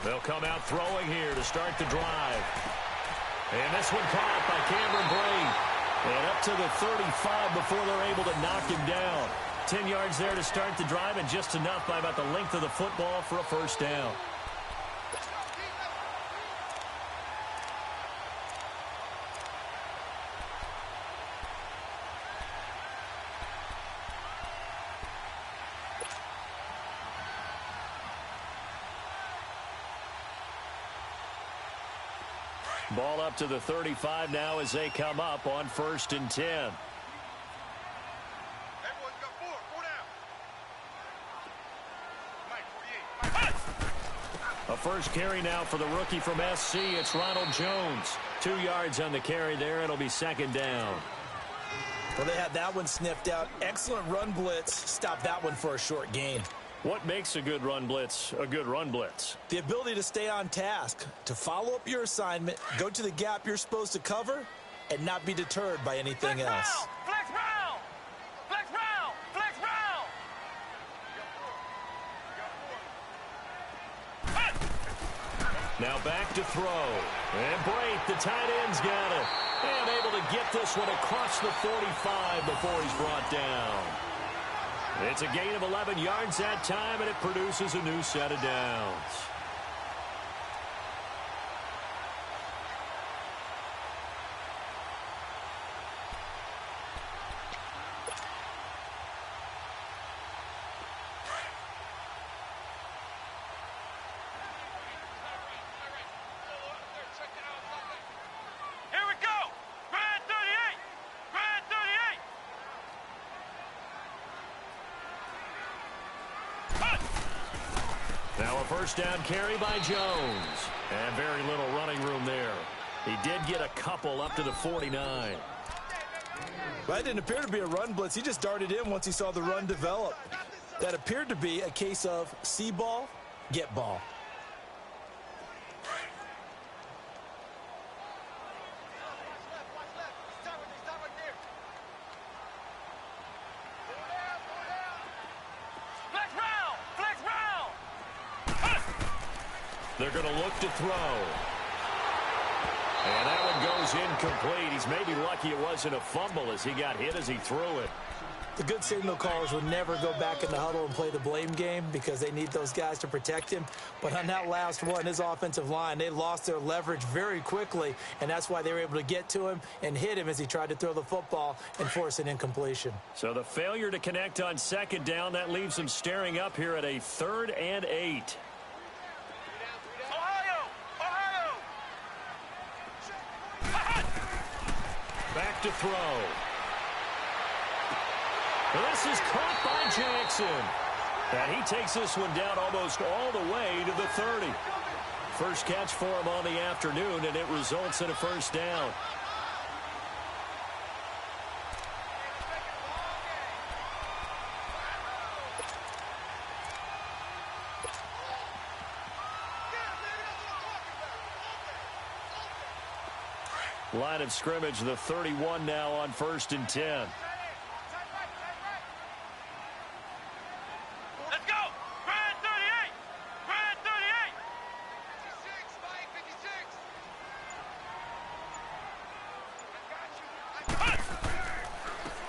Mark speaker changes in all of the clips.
Speaker 1: They'll come out throwing here to start the drive. And this one caught by Cameron Brate. And up to the 35 before they're able to knock him down. 10 yards there to start the drive, and just enough by about the length of the football for a first down. Ball up to the 35 now as they come up on 1st and 10. A first carry now for the rookie from SC. It's Ronald Jones. 2 yards on the carry there. It'll be 2nd down.
Speaker 2: Well, they had that one sniffed out. Excellent run blitz. Stop that one for a short gain.
Speaker 1: What makes a good run blitz a good run blitz?
Speaker 2: The ability to stay on task, to follow up your assignment, go to the gap you're supposed to cover, and not be deterred by anything else.
Speaker 3: Flex round! Flex round! Flex round!
Speaker 1: Now back to throw. And Brate, the tight end's got it. And able to get this one across the 45 before he's brought down. It's a gain of 11 yards that time, and it produces a new set of downs. Now a first down carry by Jones. And very little running room there. He did get a couple up to the 49.
Speaker 2: Well, that didn't appear to be a run blitz. He just darted in once he saw the run develop. That appeared to be a case of see ball, get ball.
Speaker 1: They're going to look to throw. And that one goes incomplete. He's maybe lucky it wasn't a fumble as he got hit as he threw it.
Speaker 2: The good signal callers would never go back in the huddle and play the blame game because they need those guys to protect him. But on that last one, his offensive line, they lost their leverage very quickly, and that's why they were able to get to him and hit him as he tried to throw the football and force an incompletion.
Speaker 1: So the failure to connect on 2nd down, that leaves them staring up here at a 3rd and 8. Back to throw. This is caught by Jackson. And he takes this one down almost all the way to the 30. First catch for him on the afternoon, and it results in a first down. Line of scrimmage, the 31 now on 1st and 10.
Speaker 3: Let's go! Brad 38! Brad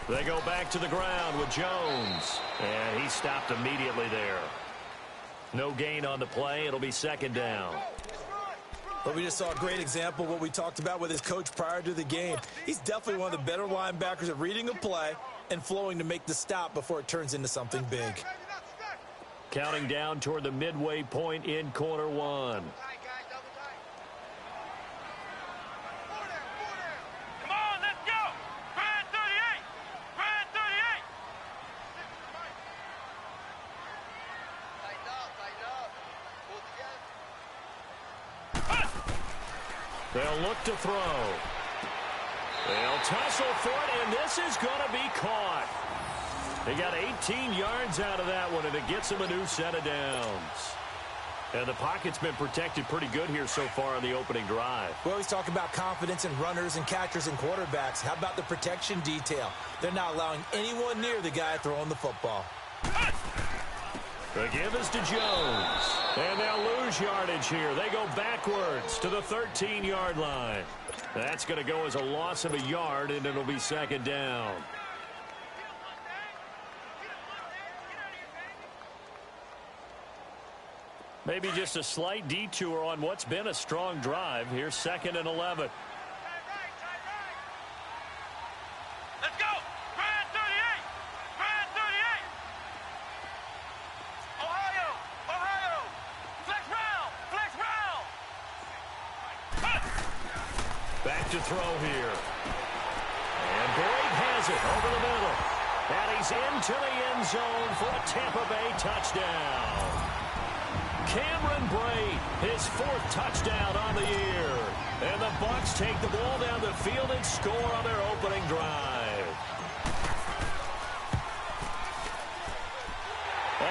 Speaker 3: 38!
Speaker 1: They go back to the ground with Jones. And he stopped immediately there. No gain on the play. It'll be 2nd down.
Speaker 2: But we just saw a great example of what we talked about with his coach prior to the game. He's definitely one of the better linebackers at reading a play and flowing to make the stop before it turns into something big.
Speaker 1: Counting down toward the midway point in quarter 1.
Speaker 3: Come on, let's go! Brad 38! Brad 38!
Speaker 1: They'll look to throw. They'll tussle for it, and this is going to be caught. They got 18 yards out of that one, and it gets them a new set of downs. And the pocket's been protected pretty good here so far on the opening drive.
Speaker 2: We always talk about confidence in runners and catchers and quarterbacks. How about the protection detail? They're not allowing anyone near the guy throwing the football.
Speaker 1: The give is to Jones. And they'll lose yardage here. They go backwards to the 13-yard line. That's going to go as a loss of a yard, and it'll be second down. Maybe just a slight detour on what's been a strong drive. Here's 2nd and 11.
Speaker 3: Let's go. Brand 38. Brand 38. Ohio. Ohio. Flex round. Flex round.
Speaker 1: Back to throw here. And Boyd has it over the middle. And he's into the end zone for a Tampa Bay touchdown. Cameron Brate, his 4th touchdown on the year. And the Bucs take the ball down the field and score on their opening drive.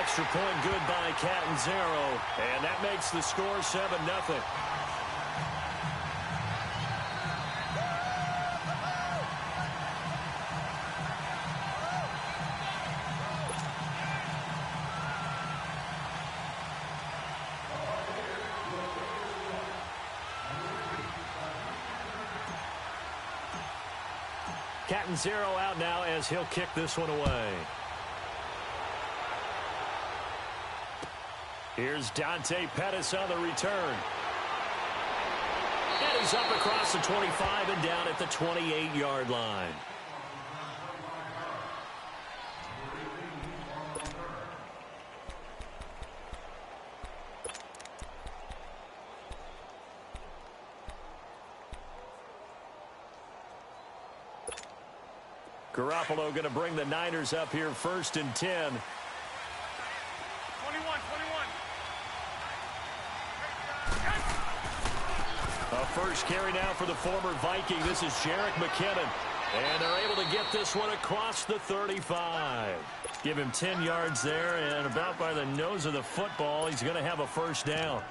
Speaker 1: Extra point good by Catanzaro. And that makes the score 7-0. Catanzaro out now as he'll kick this one away. Here's Dante Pettis on the return. And he's up across the 25 and down at the 28-yard line. Garoppolo going to bring the Niners up here 1st and 10.
Speaker 3: 21.
Speaker 1: A first carry now for the former Viking. This is Jerick McKinnon. And they're able to get this one across the 35. Give him 10 yards there, and about by the nose of the football, he's going to have a first down.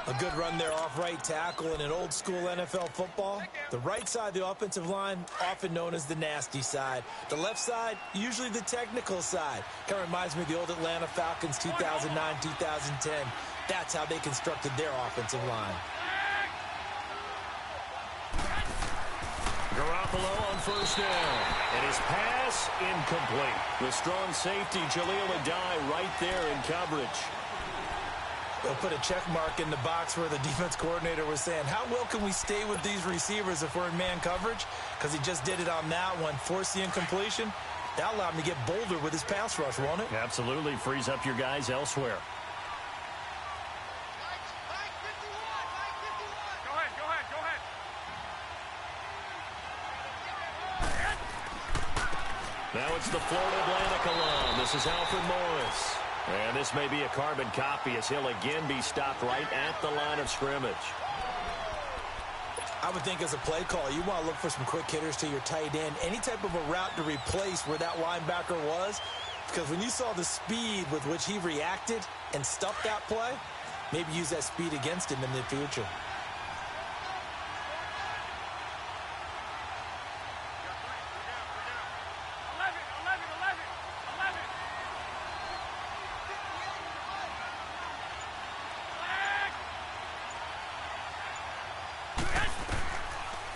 Speaker 2: A good run there off right tackle in an old-school NFL football. The right side of the offensive line, often known as the nasty side. The left side, usually the technical side. Kind of reminds me of the old Atlanta Falcons 2009-2010. That's how they constructed their offensive line.
Speaker 1: Garoppolo on first down. And his pass incomplete. The strong safety, Jaleel Addae, right there in coverage.
Speaker 2: They'll put a check mark in the box where the defense coordinator was saying, how well can we stay with these receivers if we're in man coverage? Because he just did it on that one, forced the incompletion. That allowed him to get bolder with his pass rush, won't it?
Speaker 1: Absolutely. Frees up your guys elsewhere.
Speaker 3: Go ahead.
Speaker 1: Now it's the Florida Atlantic alum. This is Alfred Morris. And this may be a carbon copy as he'll again be stopped right at the line of scrimmage.
Speaker 2: I would think as a play call, you want to look for some quick hitters to your tight end. Any type of a route to replace where that linebacker was. Because when you saw the speed with which he reacted and stuffed that play, maybe use that speed against him in the future.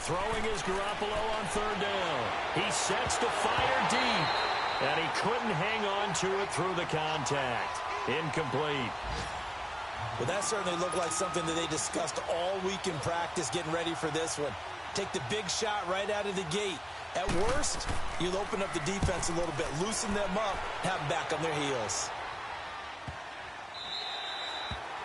Speaker 1: Throwing is Garoppolo on third down. He sets to fire deep. And he couldn't hang on to it through the contact. Incomplete.
Speaker 2: Well, that certainly looked like something that they discussed all week in practice getting ready for this one. Take the big shot right out of the gate. At worst, you'll open up the defense a little bit, loosen them up, have them back on their heels.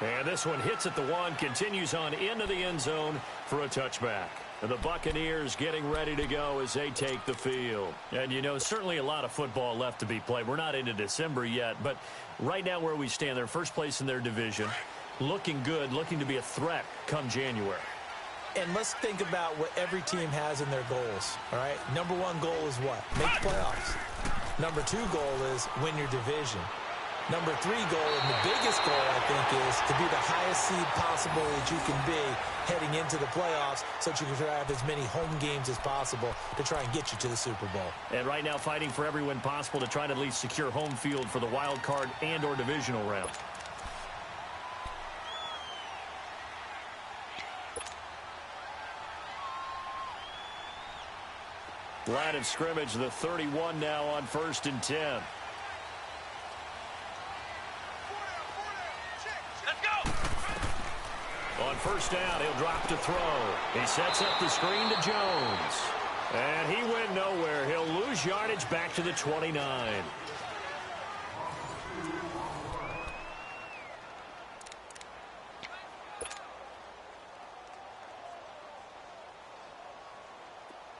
Speaker 1: And this one hits at the 1, continues on into the end zone for a touchback. And the Buccaneers getting ready to go as they take the field. And, you know, certainly a lot of football left to be played. We're not into December yet, but right now where we stand, they're first place in their division. Looking good, looking to be a threat come January.
Speaker 2: And let's think about what every team has in their goals, all right? Number 1 goal is what? Make playoffs. Number 2 goal is win your division. Number 3 goal, and the biggest goal, I think, is to be the highest seed possible that you can be heading into the playoffs so that you can have as many home games as possible to try and get you to the Super Bowl.
Speaker 1: And right now fighting for every win possible to try to at least secure home field for the wild card and or divisional round. Line of scrimmage, the 31 now on 1st and 10.
Speaker 3: Let's go!
Speaker 1: On 1st down, he'll drop to throw. He sets up the screen to Jones. And he went nowhere. He'll lose yardage back to the 29.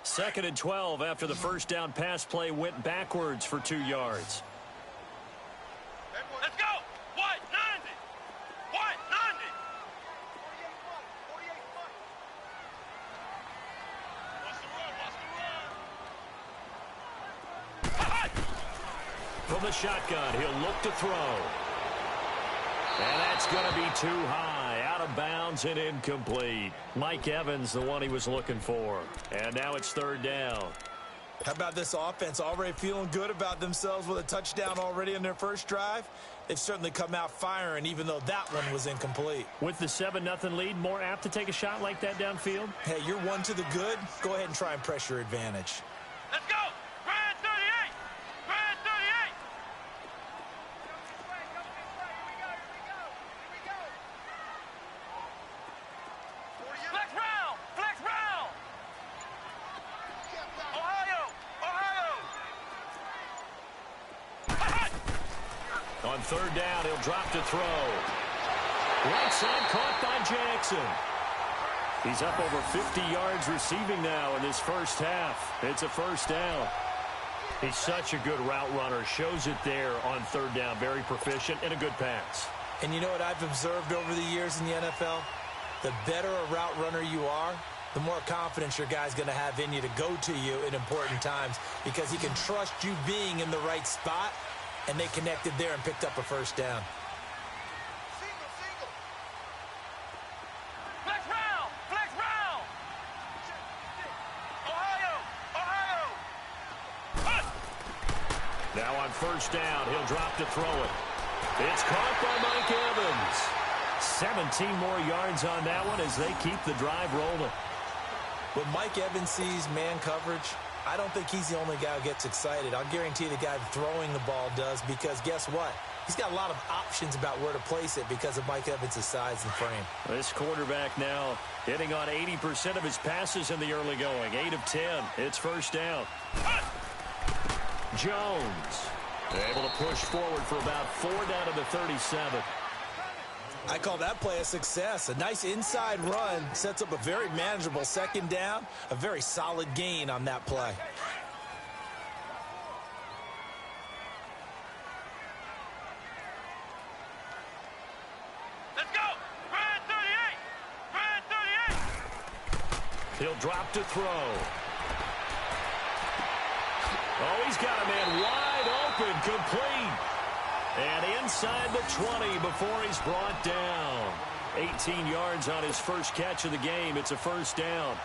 Speaker 1: Second and 12 after the first down pass play went backwards for 2 yards.
Speaker 3: Let's go! What? 90! What? 90! What's the run?
Speaker 1: From the shotgun, he'll look to throw. And that's going to be too high, out of bounds and incomplete. Mike Evans, the one he was looking for. And now it's 3rd down.
Speaker 2: How about this offense already feeling good about themselves with a touchdown already in their first drive? They've certainly come out firing, even though that one was incomplete.
Speaker 1: With the 7-0 lead, more apt to take a shot like that downfield?
Speaker 2: Hey, you're one to the good. Go ahead and try and press your advantage.
Speaker 3: Let's go! Brand 38! Brand 38! Flex round! Flex round! Ohio! Ohio!
Speaker 1: On 3rd down, he'll drop to throw. Right side caught by Jackson. He's up over 50 yards receiving now in this first half. It's a 1st down. He's such a good route runner. Shows it there on 3rd down. Very proficient and a good pass.
Speaker 2: And you know what I've observed over the years in the NFL? The better a route runner you are, the more confidence your guy's going to have in you to go to you in important times because he can trust you being in the right spot, and they connected there and picked up a 1st down.
Speaker 3: Flex round! Flex round! Ohio! Ohio!
Speaker 1: Now on 1st down, he'll drop to throw it. It's caught by Mike Evans. 17 more yards on that one as they keep the drive rolling.
Speaker 2: When Mike Evans sees man coverage, I don't think he's the only guy who gets excited. I'll guarantee the guy throwing the ball does because guess what? He's got a lot of options about where to place it because of Mike Evans' size and frame.
Speaker 1: This quarterback now hitting on 80% of his passes in the early going. 8 of 10. It's 1st down. Jones able to push forward for about 4 down to the 37.
Speaker 2: I call that play a success. A nice inside run sets up a very manageable 2nd down, a very solid gain on that play.
Speaker 3: Let's go! Brand 38! Brand 38!
Speaker 1: He'll drop to throw. Oh, he's got a man wide open, complete. And inside the 20 before he's brought down. 18 yards on his first catch of the game. It's a 1st down.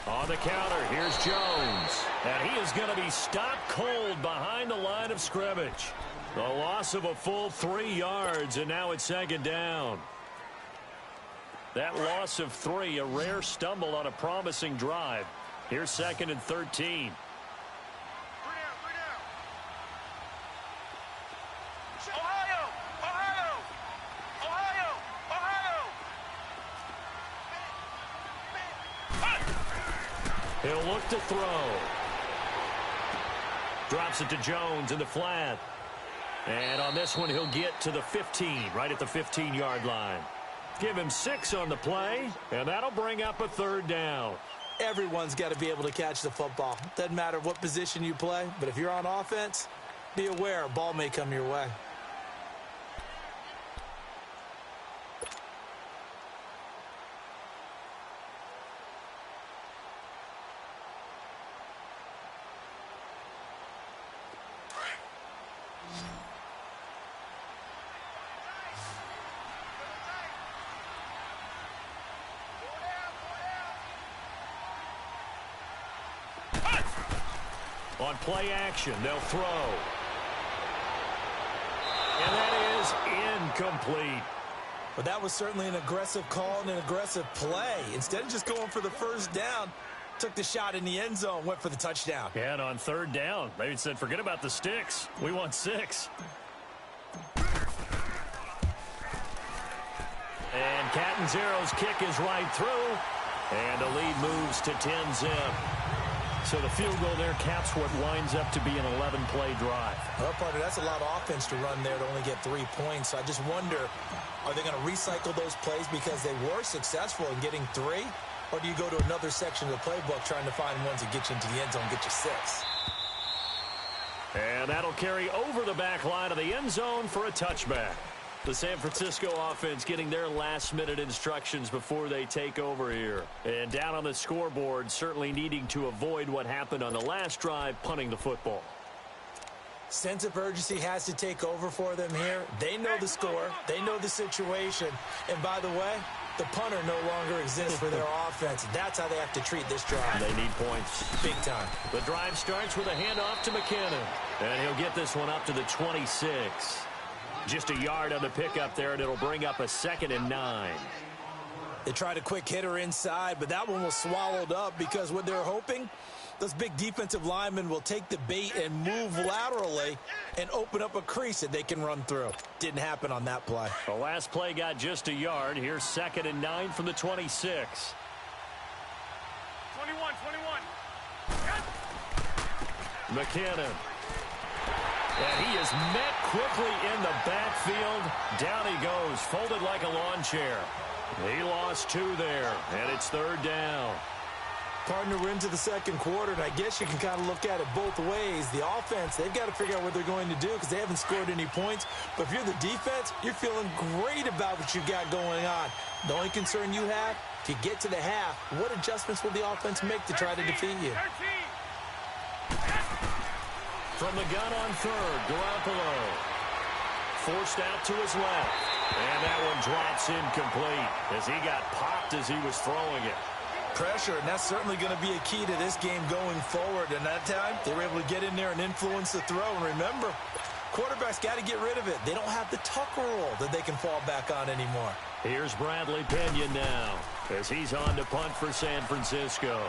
Speaker 1: On the counter, here's Jones. And he is going to be stopped cold behind the line of scrimmage. The loss of a full 3 yards, and now it's 2nd down. That loss of 3, a rare stumble on a promising drive. Here's 2nd and 13.
Speaker 3: Ohio! Ohio! Ohio! Ohio!
Speaker 1: He'll look to throw. Drops it to Jones in the flat. And on this one, he'll get to the 15, right at the 15-yard line. Give him 6 on the play, and that'll bring up a 3rd down.
Speaker 2: Everyone's got to be able to catch the football. Doesn't matter what position you play, but if you're on offense, be aware a ball may come your way.
Speaker 1: On play action, they'll throw. And that is incomplete.
Speaker 2: But that was certainly an aggressive call and an aggressive play. Instead of just going for the first down, took the shot in the end zone, went for the touchdown.
Speaker 1: Yeah, and on third down, they said, forget about the sticks. We want 6. And Catanzero's kick is right through. And the lead moves to 10-zip. So the field goal there caps what winds up to be an 11-play drive.
Speaker 2: Well, partner, that's a lot of offense to run there to only get 3 points. So I just wonder, are they going to recycle those plays because they were successful in getting 3? Or do you go to another section of the playbook trying to find ones that get you into the end zone and get you 6?
Speaker 1: And that'll carry over the back line of the end zone for a touchback. The San Francisco offense getting their last-minute instructions before they take over here. And down on the scoreboard, certainly needing to avoid what happened on the last drive, punting the football.
Speaker 2: Sense of urgency has to take over for them here. They know the score. They know the situation. And by the way, the punter no longer exists for their offense. That's how they have to treat this drive.
Speaker 1: They need points.
Speaker 2: Big time.
Speaker 1: The drive starts with a handoff to McKinnon. And he'll get this one up to the 26. Just a yard on the pickup there, and it'll bring up a 2nd and 9.
Speaker 2: They tried a quick hitter inside, but that one was swallowed up because what they're hoping, those big defensive linemen will take the bait and move laterally and open up a crease that they can run through. Didn't happen on that play.
Speaker 1: The last play got just a yard. Here's 2nd and 9 from the 26.
Speaker 3: 21.
Speaker 1: McKinnon. And he is met quickly in the backfield. Down he goes, folded like a lawn chair. He lost 2 there, and it's 3rd down.
Speaker 2: Partner, we're into the second quarter, and I guess you can kind of look at it both ways. The offense, they've got to figure out what they're going to do because they haven't scored any points. But if you're the defense, you're feeling great about what you've got going on. The only concern you have, if you get to the half, what adjustments will the offense make to try to defeat you?
Speaker 3: 13.
Speaker 1: From the gun on 3rd, Garoppolo. Forced out to his left. And that one drops incomplete as he got popped as he was throwing it.
Speaker 2: Pressure, and that's certainly going to be a key to this game going forward. And that time, they were able to get in there and influence the throw. And remember, quarterbacks got to get rid of it. They don't have the Tucker rule that they can fall back on anymore.
Speaker 1: Here's Bradley Pinion now as he's on to punt for San Francisco.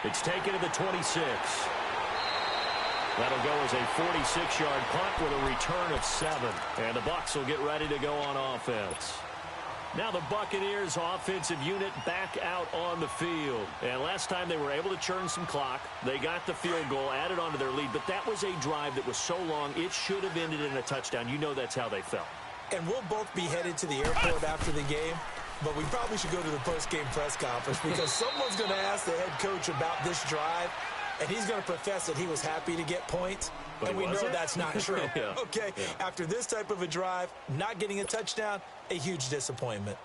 Speaker 1: It's taken to the 26. That'll go as a 46-yard punt with a return of 7. And the Bucs will get ready to go on offense. Now the Buccaneers offensive unit back out on the field. And last time they were able to churn some clock. They got the field goal, added on to their lead. But that was a drive that was so long, it should have ended in a touchdown. You know that's how they felt.
Speaker 2: And we'll both be headed to the airport after the game. But we probably should go to the post-game press conference because someone's going to ask the head coach about this drive, and he's going to profess that he was happy to get points,
Speaker 1: but
Speaker 2: and we know that's not true.
Speaker 1: Yeah.
Speaker 2: Okay,
Speaker 1: yeah.
Speaker 2: After this type of a drive, not getting a touchdown, a huge disappointment.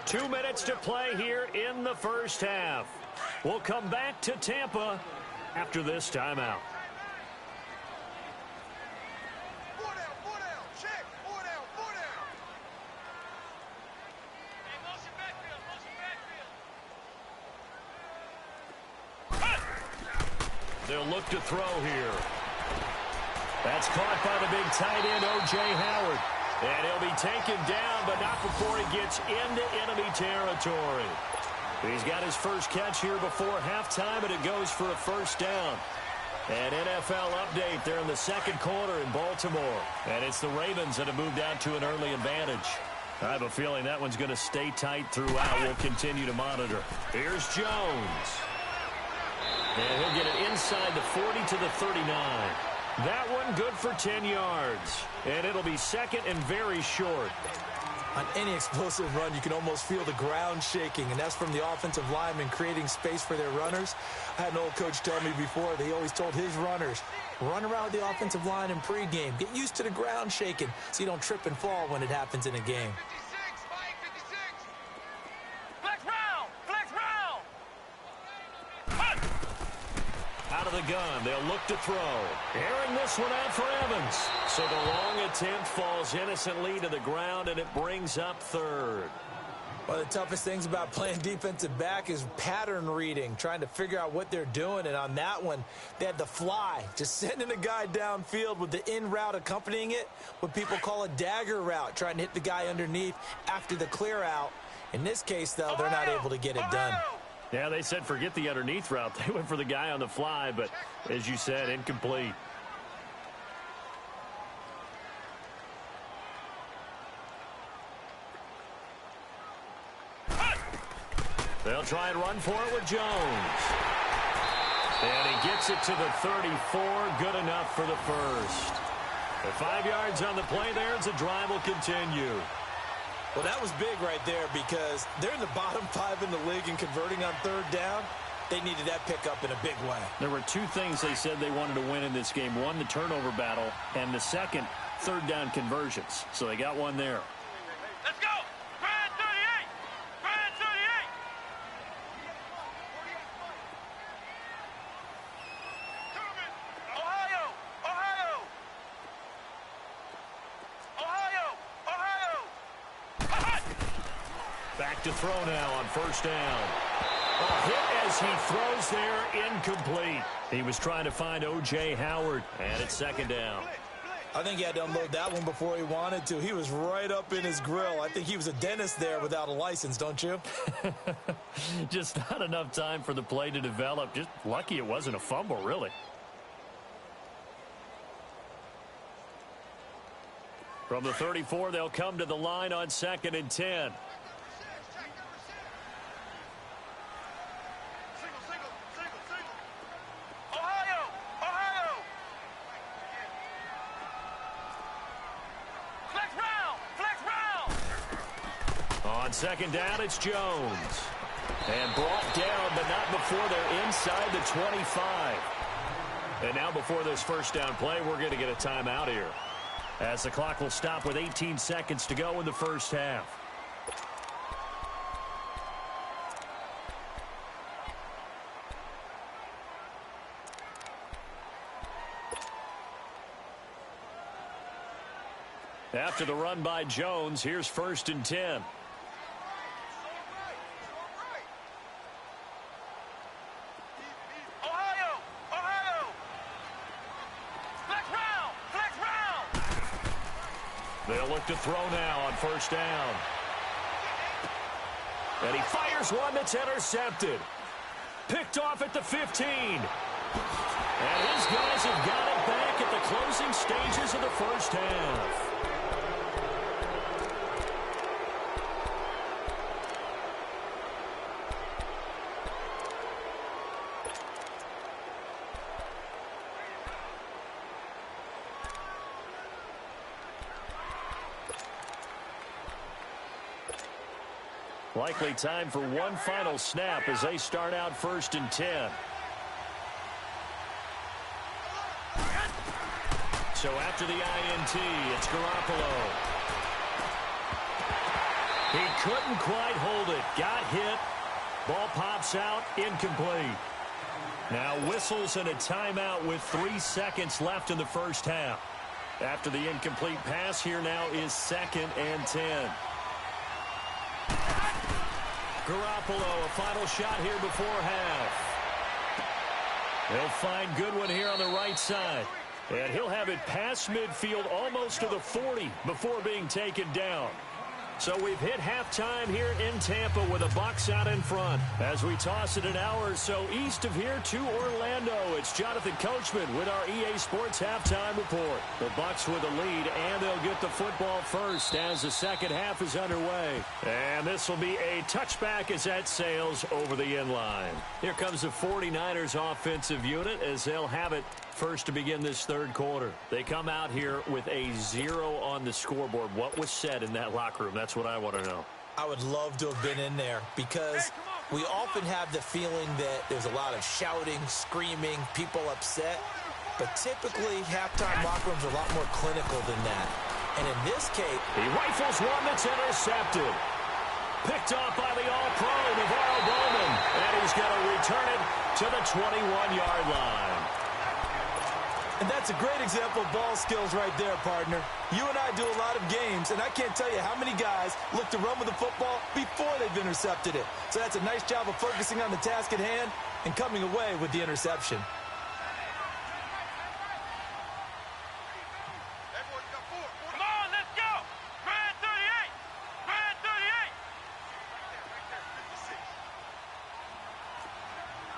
Speaker 1: Two minutes to play here in the first half. We'll come back to Tampa after this timeout.
Speaker 3: 4 down, check, 4 down, 4 down. Hey, motion backfield.
Speaker 1: They'll look to throw here. That's caught by the big tight end, O.J. Howard. And he'll be taken down, but not before he gets into enemy territory. He's got his first catch here before halftime, and it goes for a first down. An NFL update there in the second quarter in Baltimore. And it's the Ravens that have moved out to an early advantage. I have a feeling that one's going to stay tight throughout. We'll continue to monitor. Here's Jones. And he'll get it inside the 40 to the 39. That one good for 10 yards. And it'll be second and very short.
Speaker 2: On any explosive run, you can almost feel the ground shaking, and that's from the offensive linemen creating space for their runners. I had an old coach tell me before, they always told his runners, run around the offensive line in pregame. Get used to the ground shaking so you don't trip and fall when it happens in a game.
Speaker 3: 56, Mike, 56. Flex round, flex round.
Speaker 1: Out of the gun. They'll look to throw. Airing this one out for Evans. So the long attempt falls innocently to the ground, and it brings up third.
Speaker 2: One of the toughest things about playing defensive back is pattern reading, trying to figure out what they're doing. And on that one, they had the fly, just sending a guy downfield with the in route accompanying it, what people call a dagger route, trying to hit the guy underneath after the clear out. In this case, though, they're not able to get it done.
Speaker 1: Yeah, they said forget the underneath route. They went for the guy on the fly, but as you said, incomplete. They'll try and run for it with Jones. And he gets it to the 34. Good enough for the first. The 5 yards on the play there as the drive will continue.
Speaker 2: Well, that was big right there because they're in the bottom 5 in the league in converting on third down. They needed that pickup in a big way.
Speaker 1: There were 2 things they said they wanted to win in this game. One, the turnover battle, and the second, third down conversions. So they got one there.
Speaker 3: Let's go! Grand 38! Grand 38! Ohio! Ohio! Ohio! Ohio!
Speaker 1: Back to throw now on first down. A hit as he throws there, incomplete. He was trying to find O.J. Howard, and it's second down.
Speaker 2: I think he had to unload that one before he wanted to. He was right up in his grill. I think he was a dentist there without a license, don't you?
Speaker 1: Just not enough time for the play to develop. Just lucky it wasn't a fumble, really. From the 34, they'll come to the line on 2nd and 10. On second down, it's Jones. And brought down, but not before they're inside the 25. And now before this first down play, we're going to get a timeout here, as the clock will stop with 18 seconds to go in the first half. After the run by Jones, here's 1st and 10.
Speaker 3: Ohio! Ohio! Flex round! Flex round!
Speaker 1: They'll look to throw now on first down. And he fires one that's intercepted. Picked off at the 15. And his guys have got it back at the closing stages of the first half. Likely time for one final snap as they start out 1st and 10. So after the INT, it's Garoppolo. He couldn't quite hold it. Got hit. Ball pops out. Incomplete. Now whistles and a timeout with 3 seconds left in the first half. After the incomplete pass, here now is 2nd and 10. Garoppolo, a final shot here before half. They'll find Goodwin here on the right side. And he'll have it past midfield almost to the 40 before being taken down. So we've hit halftime here in Tampa with the Bucs out in front. As we toss it an hour or so east of here to Orlando, it's Jonathan Coachman with our EA Sports Halftime Report. The Bucs with the lead, and they'll get the football first as the second half is underway. And this will be a touchback as that sails over the end line. Here comes the 49ers offensive unit as they'll have it first to begin this third quarter. They come out here with a 0 on the scoreboard. What was said in that locker room? That's what I want to know.
Speaker 2: I would love to have been in there because we often have the feeling that there's a lot of shouting, screaming, people upset. But typically, halftime locker rooms are a lot more clinical than that. And in this case,
Speaker 1: he rifles one that's intercepted. Picked off by the All-Pro, Navarro Bowman. And he's going to return it to the 21-yard line.
Speaker 2: And that's a great example of ball skills right there, partner. You and I do a lot of games, and I can't tell you how many guys look to run with the football before they've intercepted it. So that's a nice job of focusing on the task at hand and coming away with the interception.
Speaker 3: Come on, let's go. Grand 38. Grand 38.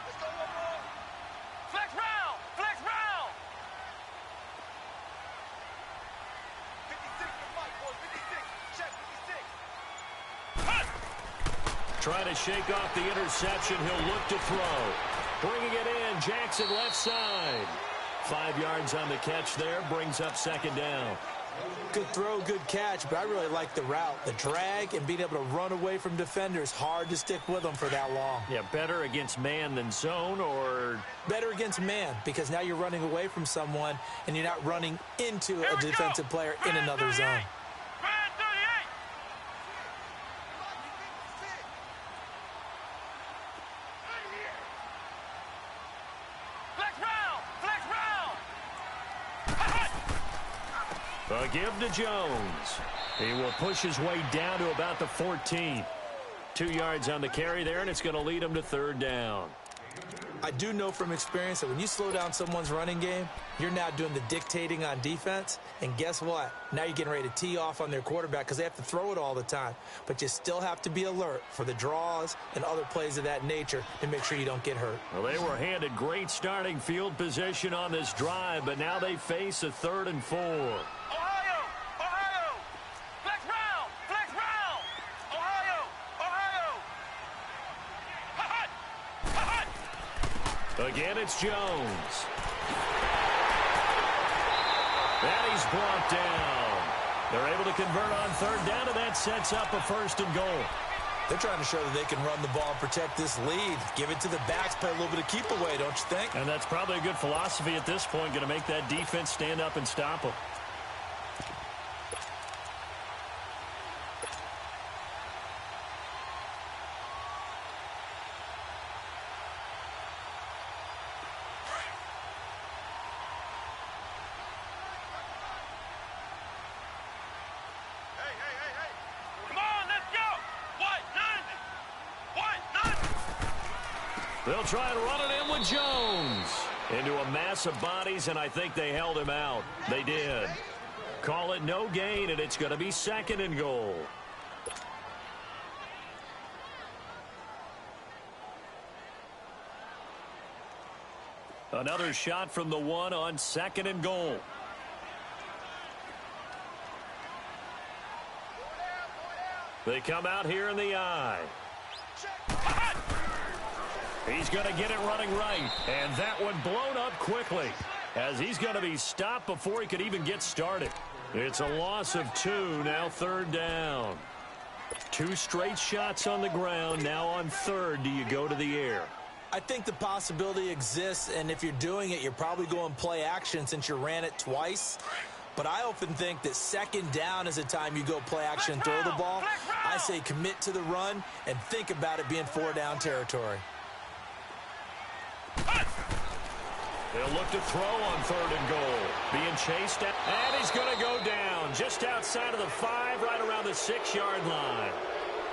Speaker 3: Let's go, bro. Flex round. Flex round. 56 to Mike, boy. 56. Check 56. Hut.
Speaker 1: Trying to shake off the interception. He'll look to throw. Bringing it in, Jackson left side. 5 yards on the catch there, brings up second down.
Speaker 2: Good throw, good catch, but I really like the route. The drag and being able to run away from defenders, hard to stick with them for that long.
Speaker 1: Yeah, better against man than zone, or
Speaker 2: better against man, because now you're running away from someone and you're not running into a defensive player in another zone.
Speaker 3: Grand 38. Flex round. Flex round. Hut.
Speaker 1: a give to Jones. He will push his way down to about the 14. 2 yards on the carry there, and it's going to lead him to third down.
Speaker 2: I do know from experience that when you slow down someone's running game, you're now doing the dictating on defense. And guess what? Now you're getting ready to tee off on their quarterback because they have to throw it all the time. But you still have to be alert for the draws and other plays of that nature to make sure you don't get hurt.
Speaker 1: Well, they were handed great starting field position on this drive, but now they face a 3rd and 4.
Speaker 3: Ohio! Ohio! Flex round! Flex round! Ohio! Ohio! Hut! Hut!
Speaker 1: Again, it's Jones. And he's brought down. They're able to convert on third down, and that sets up a 1st and goal.
Speaker 2: They're trying to show that they can run the ball and protect this lead. Give it to the backs, play a little bit of keep away, don't you think?
Speaker 1: And that's probably a good philosophy at this point, going to make that defense stand up and stop them. They'll try and run it in with Jones. Into a mass of bodies, and I think they held him out. They did. Call it no gain, and it's going to be 2nd and goal. Another shot from the 1 on 2nd and goal. They come out here in the eye. He's going to get it running right. And that one blown up quickly as he's going to be stopped before he could even get started. It's a loss of 2, now 3rd down. 2 straight shots on the ground. Now on 3rd, do you go to the air?
Speaker 2: I think the possibility exists, and if you're doing it, you're probably going play action since you ran it twice. But I often think that 2nd down is a time you go play action and throw the ball. I say commit to the run and think about it being 4-down territory.
Speaker 1: They'll look to throw on 3rd and goal. Being chased out, and he's going to go down just outside of the 5, right around the 6-yard line.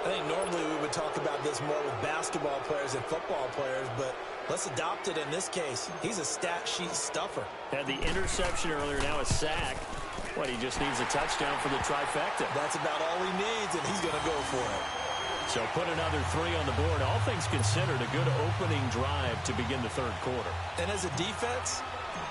Speaker 2: I think normally we would talk about this more with basketball players and football players, but let's adopt it in this case. He's a stat sheet stuffer.
Speaker 1: Had the interception earlier, now a sack. What, he just needs a touchdown for the trifecta.
Speaker 2: That's about all he needs, and he's going to go for it.
Speaker 1: So put another 3 on the board. All things considered, a good opening drive to begin the 3rd quarter.
Speaker 2: And as a defense,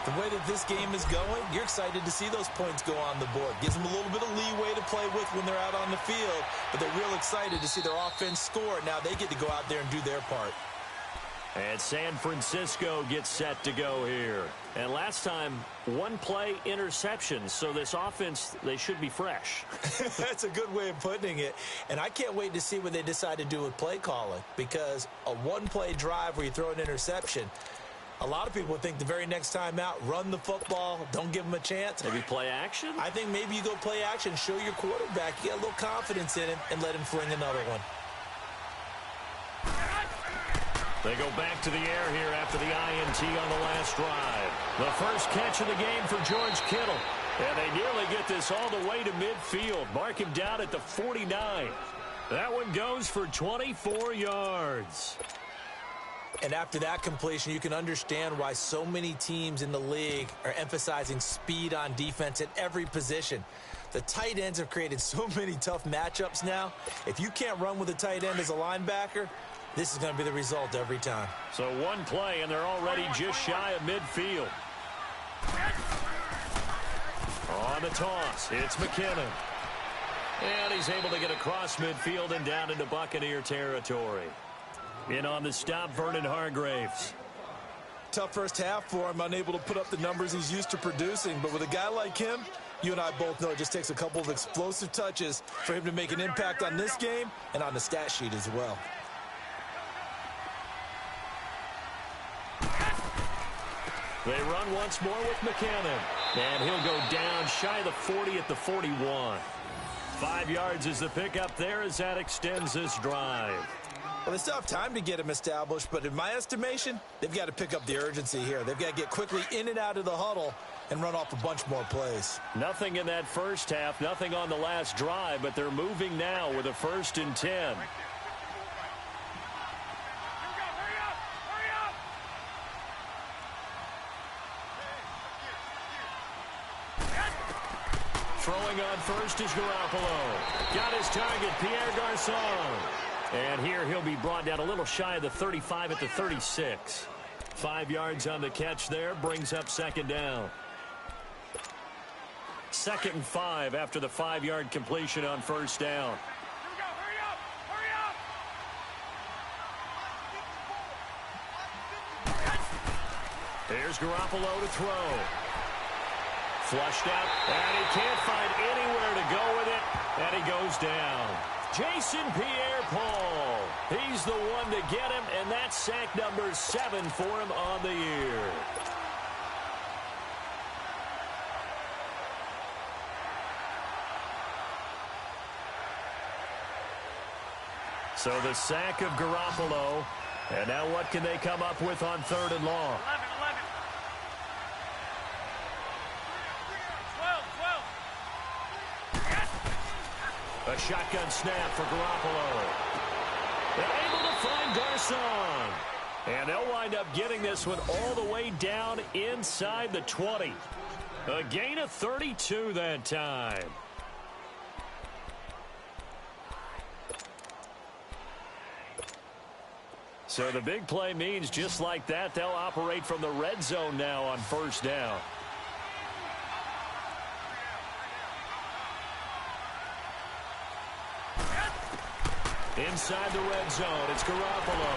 Speaker 2: the way that this game is going, you're excited to see those points go on the board. Gives them a little bit of leeway to play with when they're out on the field, but they're real excited to see their offense score. Now they get to go out there and do their part.
Speaker 1: And San Francisco gets set to go here. And last time, 1-play interception. So this offense, they should be fresh.
Speaker 2: That's a good way of putting it. And I can't wait to see what they decide to do with play calling, because a 1-play drive where you throw an interception, a lot of people think the very next time out, run the football, don't give them a chance.
Speaker 1: Maybe play action?
Speaker 2: I think maybe you go play action, show your quarterback, you get a little confidence in him, and let him fling another one.
Speaker 1: They go back to the air here after the INT on the last drive. The first catch of the game for George Kittle. And they nearly get this all the way to midfield. Mark him down at the 49. That one goes for 24 yards.
Speaker 2: And after that completion, you can understand why so many teams in the league are emphasizing speed on defense at every position. The tight ends have created so many tough matchups now. If you can't run with a tight end as a linebacker, this is going to be the result every time.
Speaker 1: So one play, and they're already just shy of midfield. On the toss, it's McKinnon. And he's able to get across midfield and down into Buccaneer territory. In on the stop, Vernon Hargreaves.
Speaker 2: Tough first half for him, unable to put up the numbers he's used to producing. But with a guy like him, you and I both know it just takes a couple of explosive touches for him to make an impact on this game and on the stat sheet as well.
Speaker 1: They run once more with McKinnon. And he'll go down shy of the 40 at the 41. 5 yards is the pickup there as that extends this drive.
Speaker 2: Well, they still have time to get him established, but in my estimation, they've got to pick up the urgency here. They've got to get quickly in and out of the huddle and run off a bunch more plays.
Speaker 1: Nothing in that first half, nothing on the last drive, but they're moving now with a 1st and 10. Throwing on first is Garoppolo. Got his target, Pierre Garçon. And here he'll be brought down a little shy of the 35 at the 36. 5 yards on the catch there, brings up 2nd down. 2nd and 5 after the 5-yard completion on 1st down. Here's Garoppolo to throw. Flushed out, and he can't find anywhere to go with it, and he goes down. Jason Pierre-Paul, he's the one to get him, and that's sack number 7 for him on the year. So the sack of Garoppolo, and now what can they come up with on 3rd and long?
Speaker 3: 11. 12.
Speaker 1: A shotgun snap for Garoppolo. They're able to find Garçon. And they'll wind up getting this one all the way down inside the 20. A gain of 32 that time. So the big play means just like that, they'll operate from the red zone now on 1st down. Inside the red zone, it's Garoppolo.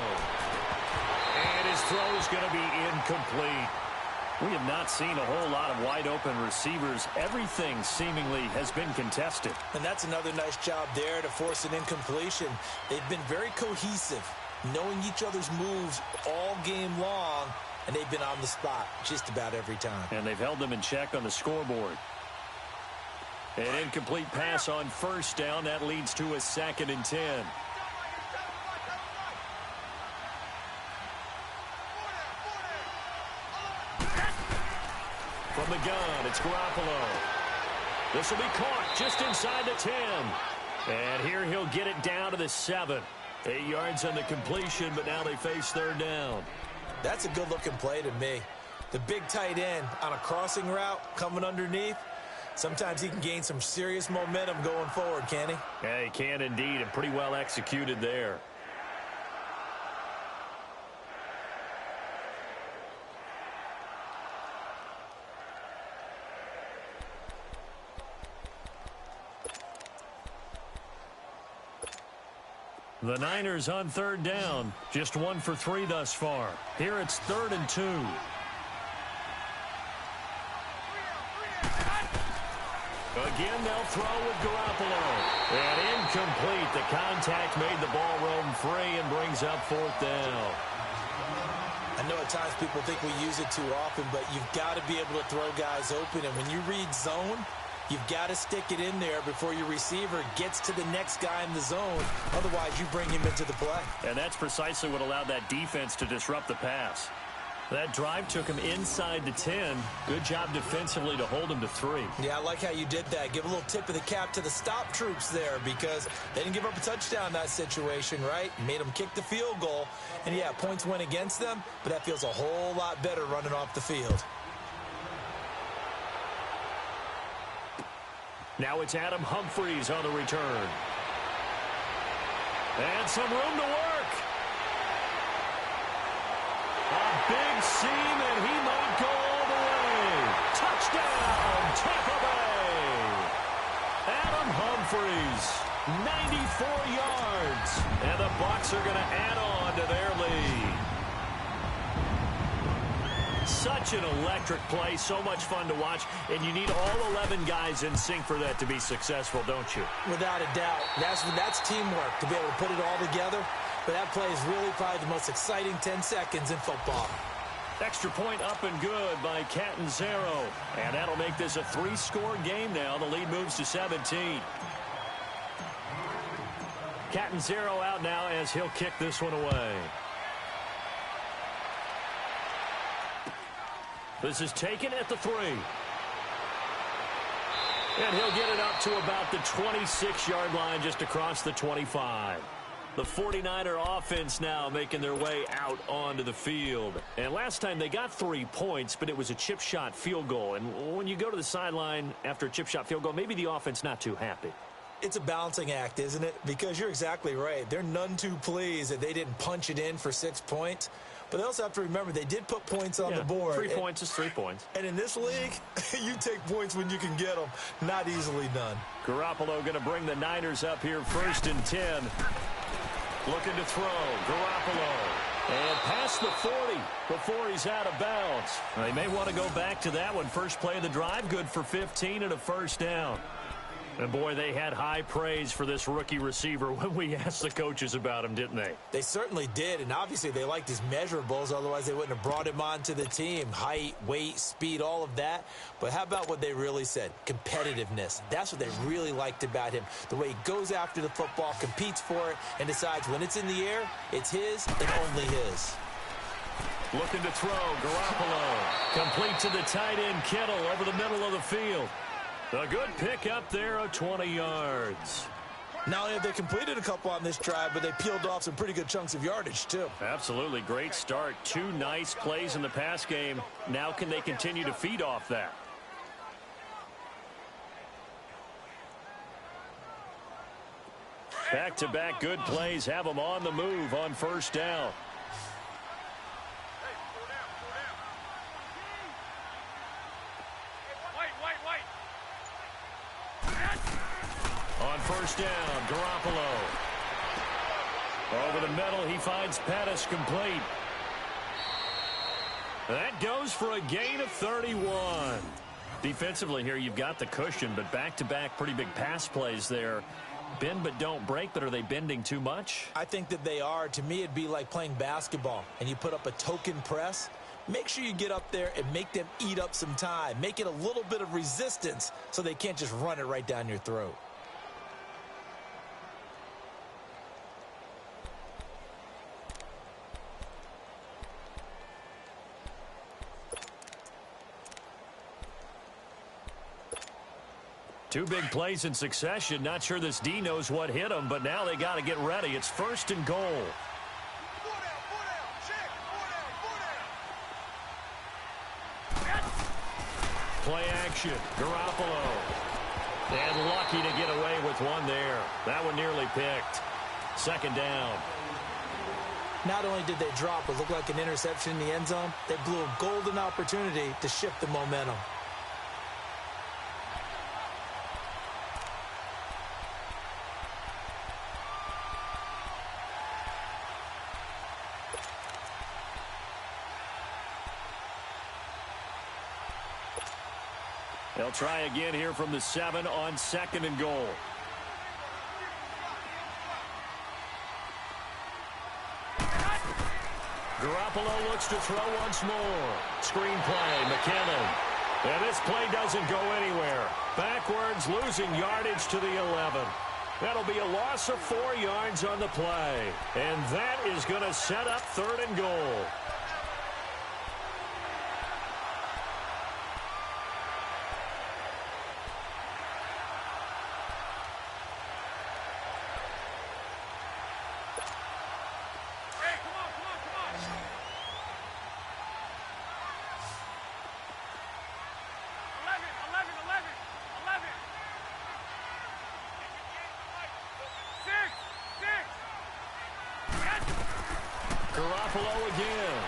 Speaker 1: And his throw is going to be incomplete. We have not seen a whole lot of wide-open receivers. Everything seemingly has been contested.
Speaker 2: And that's another nice job there to force an incompletion. They've been very cohesive, knowing each other's moves all game long, and they've been on the spot just about every time.
Speaker 1: And they've held them in check on the scoreboard. An incomplete pass on 1st down. That leads to a 2nd and 10. From the gun, it's Garoppolo. This will be caught just inside the 10. And here he'll get it down to the 7. 8 yards on the completion, but now they face 3rd down.
Speaker 2: That's a good-looking play to me. The big tight end on a crossing route coming underneath. Sometimes he can gain some serious momentum going forward, can he?
Speaker 1: Yeah, he can indeed, and pretty well executed there. The Niners on 3rd down. Just 1 for 3 thus far. Here it's 3rd and 2. Again, they'll throw with Garoppolo. And incomplete. The contact made the ball roam free and brings up 4th down.
Speaker 2: I know at times people think we use it too often, but you've got to be able to throw guys open. And when you read zone, You've got to stick it in there before your receiver gets to the next guy in the zone. Otherwise, you bring him into the play.
Speaker 1: And that's precisely what allowed that defense to disrupt the pass. That drive took him inside the 10. Good job defensively to hold him to 3.
Speaker 2: Yeah, I like how you did that. Give a little tip of the cap to the stop troops there because they didn't give up a touchdown in that situation, right? Made them kick the field goal. And, yeah, points went against them, but that feels a whole lot better running off the field.
Speaker 1: Now it's Adam Humphries on the return. And some room to work. A big seam, and he might go all the way. Touchdown, Tampa Bay. Adam Humphries, 94 yards. And the Bucs are going to add on to their lead. Such an electric play, so much fun to watch, and you need all 11 guys in sync for that to be successful, don't you?
Speaker 2: Without a doubt. That's teamwork to be able to put it all together. But that play is really probably the most exciting 10 seconds in football.
Speaker 1: Extra point up and good by Catanzaro. And that'll make this a 3-score game now. The lead moves to 17. Catanzaro out now as he'll kick this one away. This is taken at the 3. And he'll get it up to about the 26-yard line, just across the 25. The 49er offense now making their way out onto the field. And last time they got 3 points, but it was a chip shot field goal. And when you go to the sideline after a chip shot field goal, maybe the offense not too happy.
Speaker 2: It's a balancing act, isn't it? Because you're exactly right. They're none too pleased that they didn't punch it in for 6 points. But they also have to remember they did put points on the board.
Speaker 1: 3 points is 3 points.
Speaker 2: And in this league, you take points when you can get them. Not easily done.
Speaker 1: Garoppolo going to bring the Niners up here 1st and 10. Looking to throw. Garoppolo. And past the 40 before he's out of bounds. They may want to go back to that one. First play of the drive, good for 15 and a first down. And, boy, they had high praise for this rookie receiver when we asked the coaches about him, didn't they?
Speaker 2: They certainly did, and obviously they liked his measurables. Otherwise, they wouldn't have brought him onto the team. Height, weight, speed, all of that. But how about what they really said? Competitiveness. That's what they really liked about him. The way he goes after the football, competes for it, and decides when it's in the air, it's his and only his.
Speaker 1: Looking to throw. Garoppolo. Complete to the tight end, Kittle, over the middle of the field. A good pick up there of 20 yards.
Speaker 2: Not only have they completed a couple on this drive, but they peeled off some pretty good chunks of yardage, too.
Speaker 1: Absolutely. Great start. 2 nice plays in the pass game. Now can they continue to feed off that? Back-to-back good plays have them on the move on first down. On first down, Garoppolo. Over the middle, he finds Pettis complete. That goes for a gain of 31. Defensively here, you've got the cushion, but back-to-back pretty big pass plays there. Bend but don't break, but are they bending too much?
Speaker 2: I think that they are. To me, it'd be like playing basketball, and you put up a token press. Make sure you get up there and make them eat up some time. Make it a little bit of resistance so they can't just run it right down your throat.
Speaker 1: Two big plays in succession. Not sure this D knows what hit him, but now they got to get ready. It's 1st and goal. Play action. Garoppolo. And lucky to get away with one there. That one nearly picked. 2nd down.
Speaker 2: Not only did they drop what looked like an interception in the end zone, they blew a golden opportunity to shift the momentum.
Speaker 1: They'll try again here from the 7 on 2nd and goal. Garoppolo looks to throw once more. Screen play, McKinnon. And this play doesn't go anywhere. Backwards, losing yardage to the 11. That'll be a loss of 4 yards on the play. And that is going to set up 3rd and goal.
Speaker 3: Hey, come on, come on, come on. 11. 6.
Speaker 1: Garoppolo again.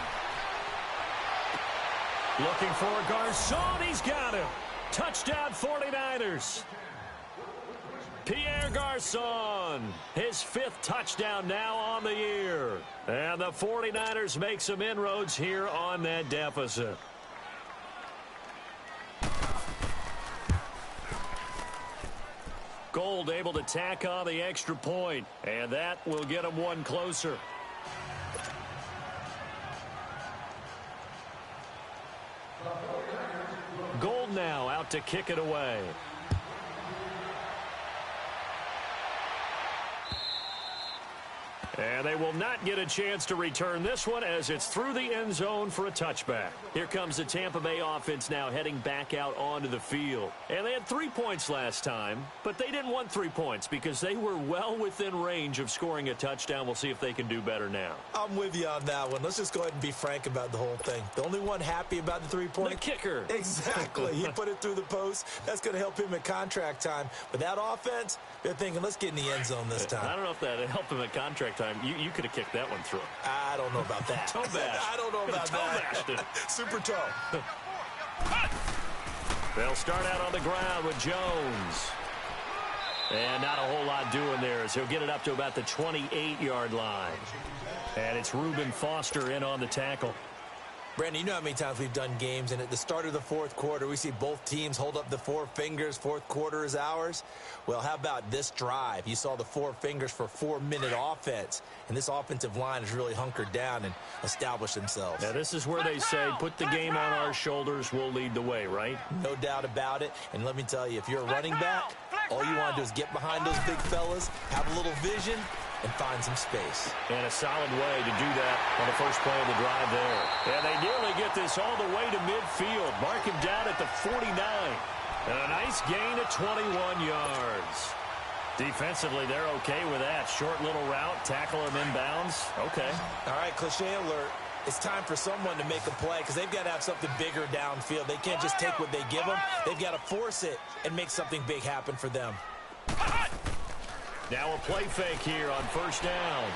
Speaker 1: Looking for Garcon. He's got him. Touchdown 49ers. Pierre Garcon, his 5th touchdown now on the year. And the 49ers make some inroads here on that deficit. Gold able to tack on the extra point, and that will get them one closer. Gold now out to kick it away. And they will not get a chance to return this one as it's through the end zone for a touchback. Here comes the Tampa Bay offense now heading back out onto the field. And they had 3 points last time, but they didn't want 3 points because they were well within range of scoring a touchdown. We'll see if they can do better now.
Speaker 2: I'm with you on that one. Let's just go ahead and be frank about the whole thing. The only one happy about the 3-point?
Speaker 1: The kicker.
Speaker 2: Exactly. He put it through the post. That's going to help him at contract time. But that offense, they're thinking, let's get in the end zone this time.
Speaker 1: I don't know if that helped him at contract time. You could have kicked that one through.
Speaker 2: I don't know about that.
Speaker 1: Toe bash.
Speaker 2: I don't know about that. Super toe.
Speaker 1: They'll start out on the ground with Jones. And not a whole lot doing there as he'll get it up to about the 28-yard line. And it's Reuben Foster in on the tackle.
Speaker 2: Brandon, you know how many times we've done games, and at the start of the 4th quarter, we see both teams hold up the 4 fingers, 4th quarter is ours. Well, how about this drive? You saw the 4 fingers for 4-minute offense, and this offensive line has really hunkered down and established themselves.
Speaker 1: Now, this is where they say, put the game on our shoulders, we'll lead the way, right?
Speaker 2: No doubt about it, and let me tell you, if you're a running back, all you want to do is get behind those big fellas, have a little vision, and find some space.
Speaker 1: And a solid way to do that on the first play of the drive there. And they nearly get this all the way to midfield. Mark him down at the 49. And a nice gain of 21 yards. Defensively, they're okay with that. Short little route, tackle him inbounds. Okay.
Speaker 2: All right, cliche alert. It's time for someone to make a play because they've got to have something bigger downfield. They can't just take what they give them. They've got to force it and make something big happen for them.
Speaker 1: Now a play fake here on first down.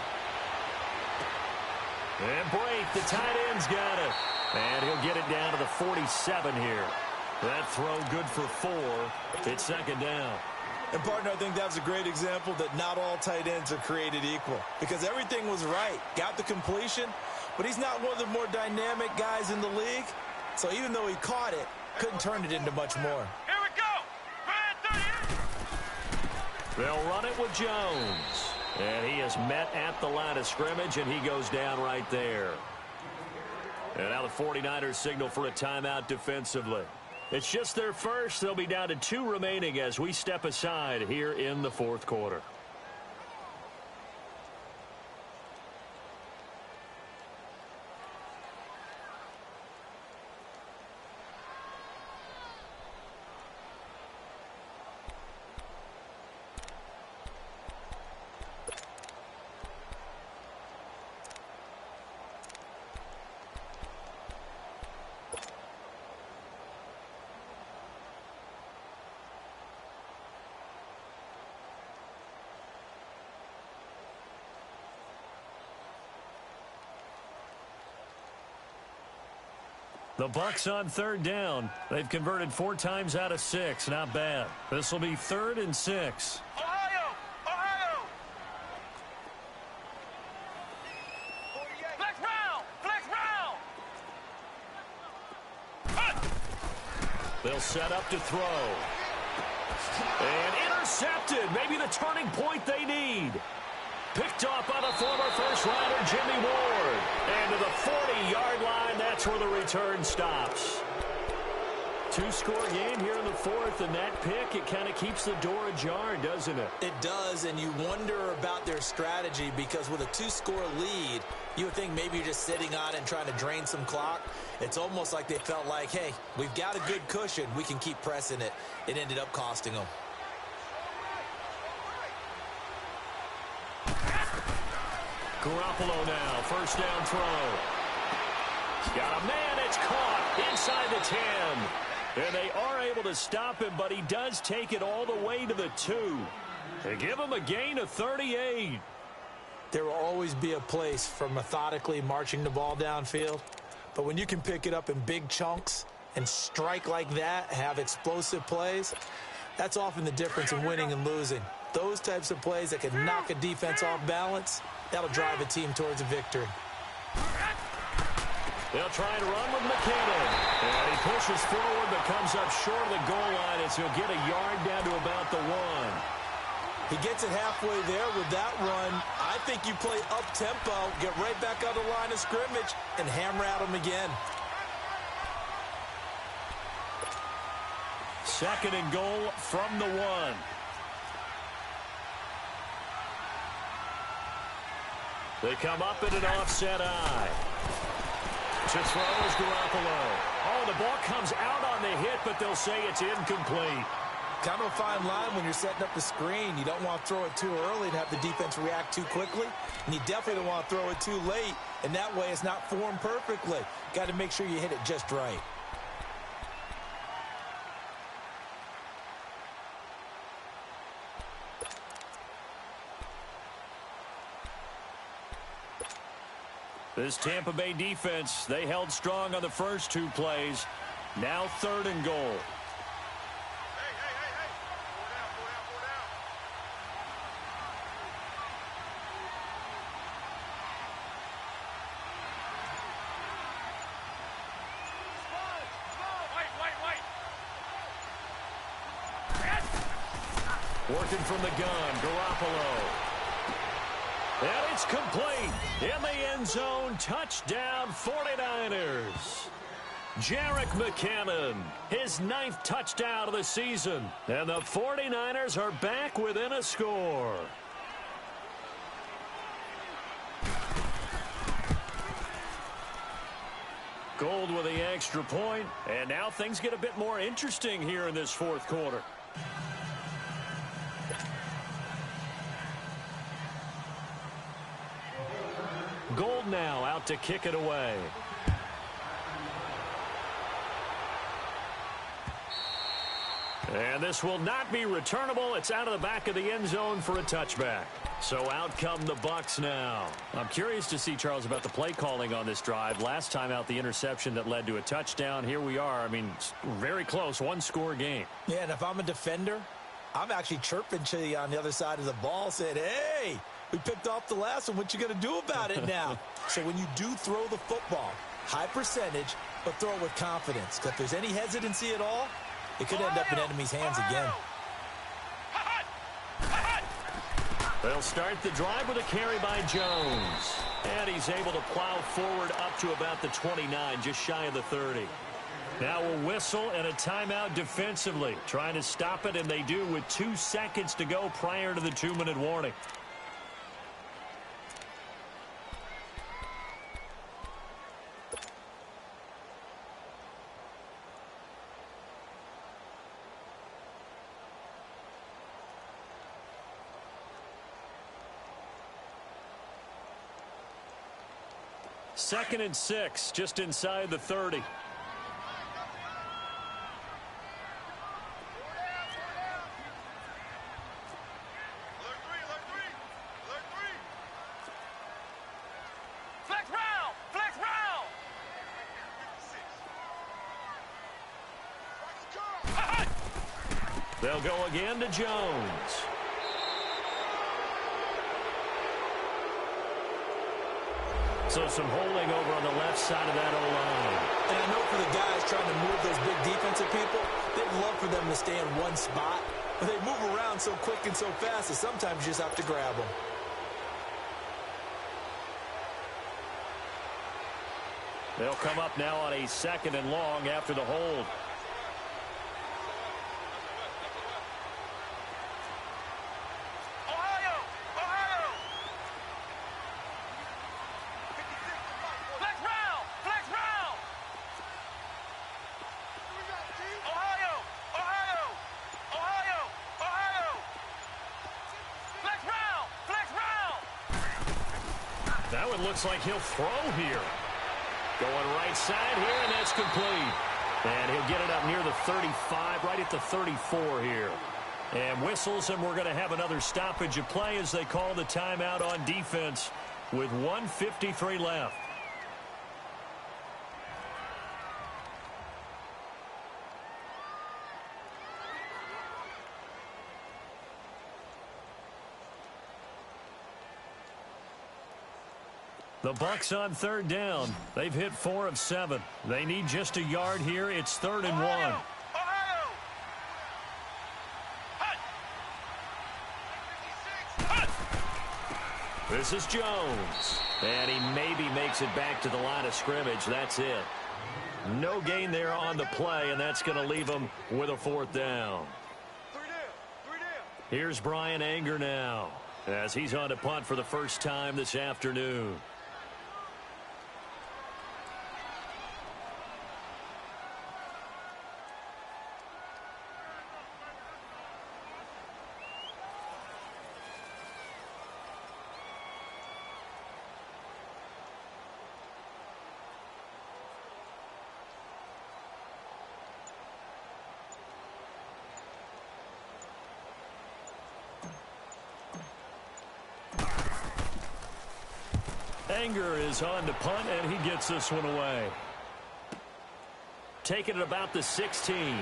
Speaker 1: And break, the tight end's got it. And he'll get it down to the 47 here. That throw good for 4. It's second down.
Speaker 2: And, partner, I think that was a great example that not all tight ends are created equal. Because everything was right. Got the completion, but he's not one of the more dynamic guys in the league. So even though he caught it, couldn't turn it into much more.
Speaker 3: Here we go. Brand 38.
Speaker 1: They'll run it with Jones. And he is met at the line of scrimmage, and he goes down right there. And now the 49ers signal for a timeout defensively. It's just their first. They'll be down to 2 remaining as we step aside here in the 4th quarter. The Bucs on 3rd down. They've converted 4 times out of 6. Not bad. This will be 3rd and 6.
Speaker 3: Ohio! Ohio! Flex round! Flex round!
Speaker 1: They'll set up to throw. And intercepted. Maybe the turning point they need. Picked off by the former first-rounder Jimmy Ward. And to the 40-yard line, that's where the return stops. Two-score game here in the fourth, and that pick, it kind of keeps the door ajar, doesn't it?
Speaker 2: It does, and you wonder about their strategy because with a two-score lead, you would think maybe you're just sitting on it and trying to drain some clock. It's almost like they felt like, hey, we've got a good cushion. We can keep pressing it. It ended up costing them.
Speaker 1: Garoppolo now, first down throw. Got a man, it's caught inside the 10. And they are able to stop him, but he does take it all the way to the 2. They give him a gain of 38.
Speaker 2: There will always be a place for methodically marching the ball downfield. But when you can pick it up in big chunks and strike like that, have explosive plays, that's often the difference in winning and losing. Those types of plays that can knock a defense off balance, that'll drive a team towards a victory.
Speaker 1: They'll try to run with McKinnon. And he pushes forward but comes up short of the goal line as he'll get a yard down to about the 1.
Speaker 2: He gets it halfway there with that run. I think you play up-tempo, get right back on the line of scrimmage, and hammer at him again.
Speaker 1: Second and goal from the 1. They come up in an offset eye. To throw is Garoppolo. Oh, the ball comes out on the hit, but they'll say it's incomplete.
Speaker 2: Kind of a fine line when you're setting up the screen. You don't want to throw it too early and have the defense react too quickly. And you definitely don't want to throw it too late. And that way it's not formed perfectly. Got to make sure you hit it just right.
Speaker 1: This Tampa Bay defense, they held strong on the first 2 plays. Now third and goal. Working from the gun, Garoppolo. And it's complete. In the end zone, touchdown 49ers. Jerick McKinnon, his 9th touchdown of the season. And the 49ers are back within a score. Gold with the extra point. And now things get a bit more interesting here in this fourth quarter. Gold now out to kick it away. And this will not be returnable. It's out of the back of the end zone for a touchback. So out come the Bucs now. I'm curious to see, Charles, about the play calling on this drive. Last time out, the interception that led to a touchdown. Here we are. I mean, very close, one-score game.
Speaker 2: Yeah, and if I'm a defender, I'm actually chirping to you on the other side of the ball, saying, hey, we picked off the last one. What you going to do about it now? So when you do throw the football, high percentage, but throw it with confidence. Because if there's any hesitancy at all, it could end up in enemy's hands again.
Speaker 1: They'll start the drive with a carry by Jones. And he's able to plow forward up to about the 29, just shy of the 30. Now a whistle and a timeout defensively. Trying to stop it, and they do with 2 seconds to go prior to the 2-minute warning. Second and 6, just inside the 30. They'll go again to Jones. So some holding over on the left side of that O-line.
Speaker 2: And I know for the guys trying to move those big defensive people, they'd love for them to stay in one spot. But they move around so quick and so fast that sometimes you just have to grab them.
Speaker 1: They'll come up now on a second and long after the hold. Now it looks like he'll throw here. Going right side here, and that's complete. And he'll get it up near the 35, right at the 34 here. And whistles, and we're going to have another stoppage of play as they call the timeout on defense with 1:53 left. The Bucs on third down. They've hit 4 of 7. They need just a yard here. It's 3rd and 1.
Speaker 3: Ohio!
Speaker 1: This is Jones. And he maybe makes it back to the line of scrimmage. That's it. No gain there on the play, and that's going to leave him with a 4th down. Here's Bryan Anger now as he's on to punt for the first time this afternoon. Anger is on to punt, and he gets this one away. Taking it about the 16.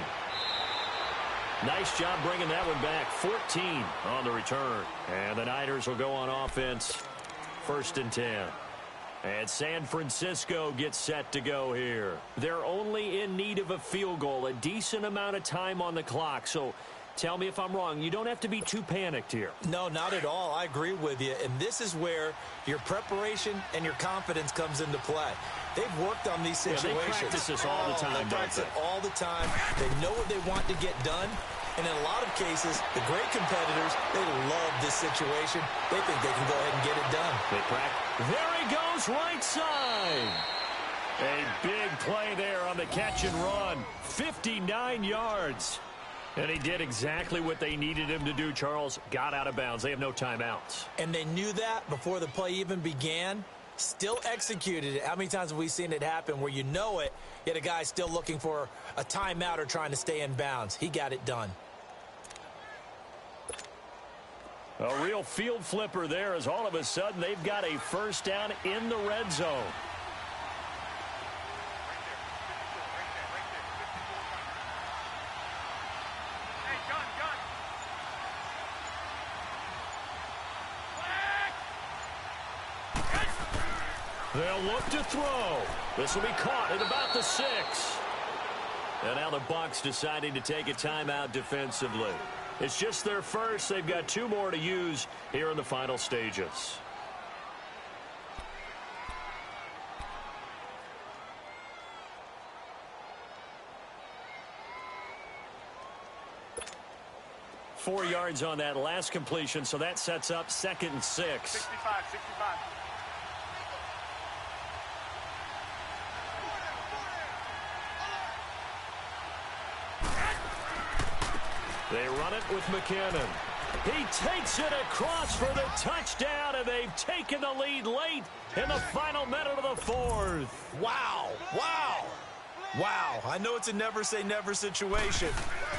Speaker 1: Nice job bringing that one back. 14 on the return. And the Niners will go on offense. 1st and 10. And San Francisco gets set to go here. They're only in need of a field goal, a decent amount of time on the clock. So tell me if I'm wrong. You don't have to be too panicked here.
Speaker 2: No, not at all. I agree with you. And this is where your preparation and your confidence comes into play. They've worked on these situations.
Speaker 1: Yeah, they practice this all the time,
Speaker 2: They practice it all the time. They know what they want to get done. And in a lot of cases, the great competitors, they love this situation. They think they can go ahead and get it done.
Speaker 1: They practice. There he goes, right side. A big play there on the catch and run. 59 yards. And he did exactly what they needed him to do, Charles. Got out of bounds. They have no timeouts.
Speaker 2: And they knew that before the play even began. Still executed it. How many times have we seen it happen where you know it, yet a guy's still looking for a timeout or trying to stay in bounds? He got it done.
Speaker 1: A real field flipper there as all of a sudden they've got a 1st down in the red zone. They'll look to throw. This will be caught at about the 6. And now the Bucs deciding to take a timeout defensively. It's just their first. They've got 2 more to use here in the final stages. Four yards on that last completion, so that sets up 2nd and 6.
Speaker 3: 65.
Speaker 1: They run it with McKinnon. He takes it across for the touchdown, and they've taken the lead late in the final minute of the 4th.
Speaker 2: Wow. Wow. Wow. I know it's a never-say-never situation,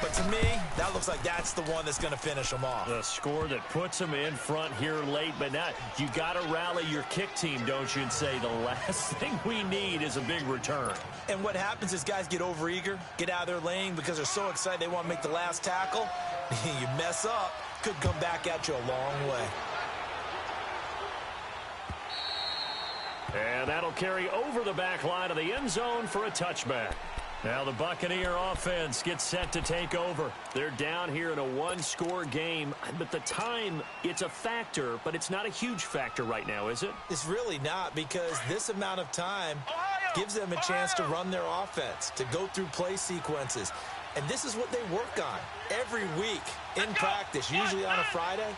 Speaker 2: but to me, that looks like that's the one that's going to finish them off.
Speaker 1: The score that puts them in front here late, but now you got to rally your kick team, don't you, and say the last thing we need is a big return.
Speaker 2: And what happens is guys get overeager, get out of their lane because they're so excited they want to make the last tackle. You mess up, could come back at you a long way.
Speaker 1: And that'll carry over the back line of the end zone for a touchback. Now the Buccaneer offense gets set to take over. They're down here in a 1-score game. But the time, it's a factor, but it's not a huge factor right now, is it?
Speaker 2: It's really not, because this amount of time gives them a chance to run their offense, to go through play sequences. And this is what they work on every week in practice, usually on a Friday.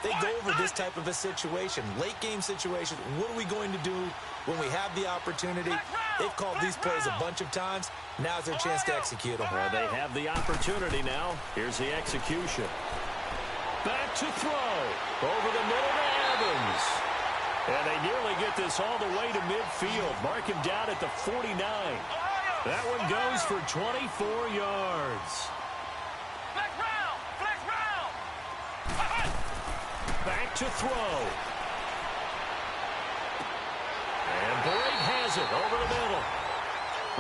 Speaker 2: They go over this type of a situation, late game situation. What are we going to do when we have the opportunity? They've called these plays a bunch of times. Now's their chance to execute them.
Speaker 1: Well, they have the opportunity now. Here's the execution. Back to throw. Over the middle to Evans. And they nearly get this all the way to midfield. Mark him down at the 49. That one goes for 24 yards.
Speaker 3: Flex round! Flex round!
Speaker 1: Back to throw. And Blake has it over the middle.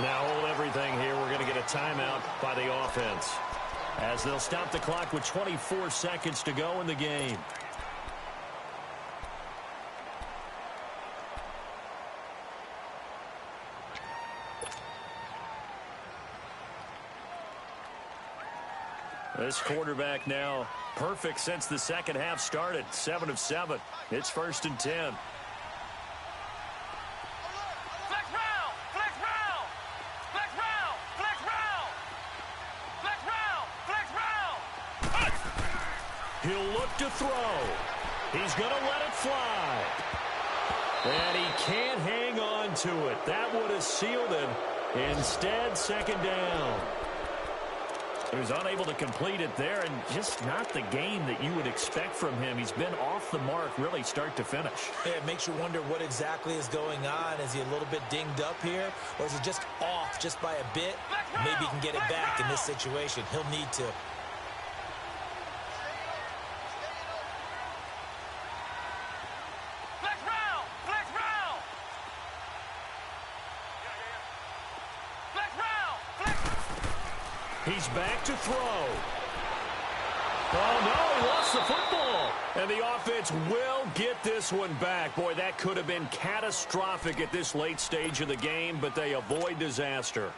Speaker 1: Now hold everything here. We're going to get a timeout by the offense, as they'll stop the clock with 24 seconds to go in the game. This quarterback now perfect since the second half started. 7 of 7. It's 1st and 10.
Speaker 3: Flex round! Flex round! Flex round! Flex round! Flex round! Flex round!
Speaker 1: He'll look to throw. He's going to let it fly. And he can't hang on to it. That would have sealed him. Instead, 2nd down. He was unable to complete it there, and just not the game that you would expect from him. He's been off the mark really start to finish.
Speaker 2: Yeah, it makes you wonder what exactly is going on. Is he a little bit dinged up here, or is he just off just by a bit? Maybe he can get it back in this situation. He'll need to.
Speaker 3: Flex round! Flex round! Flex round! Flex.
Speaker 1: He's back to throw. Oh, no, he lost the football. And the offense will get this one back. Boy, that could have been catastrophic at this late stage of the game, but they avoid disaster.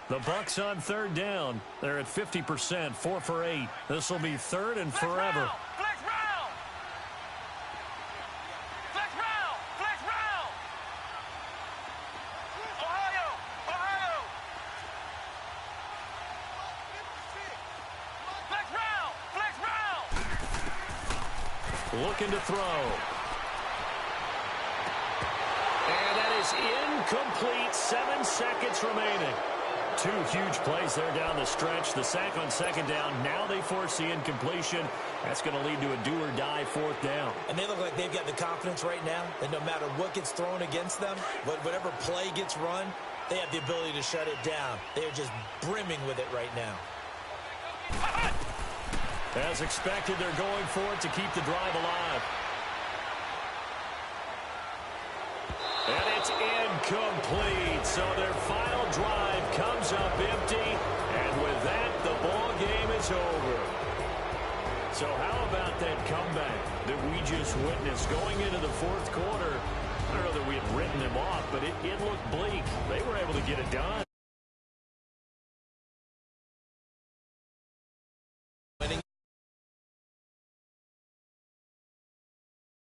Speaker 1: The Bucs on 3rd down. They're at 50%, 4 for 8. This will be 3rd and forever.
Speaker 3: Flex round! Flex round! Flex round! Ohio! Ohio! Flex round! Flex round!
Speaker 1: Looking to throw. And that is incomplete. 7 seconds remaining. 2 huge plays there down the stretch. The sack on 2nd down. Now they force the incompletion. That's going to lead to a do-or-die 4th down.
Speaker 2: And they look like they've got the confidence right now that no matter what gets thrown against them, whatever play gets run, they have the ability to shut it down. They're just brimming with it right now.
Speaker 1: As expected, they're going for it to keep the drive alive. And it's incomplete. So their final drive comes up empty. And with that, the ball game is over. So how about that comeback that we just witnessed going into the 4th quarter? I don't know that we had written them off, but it looked bleak. They were able to get it done.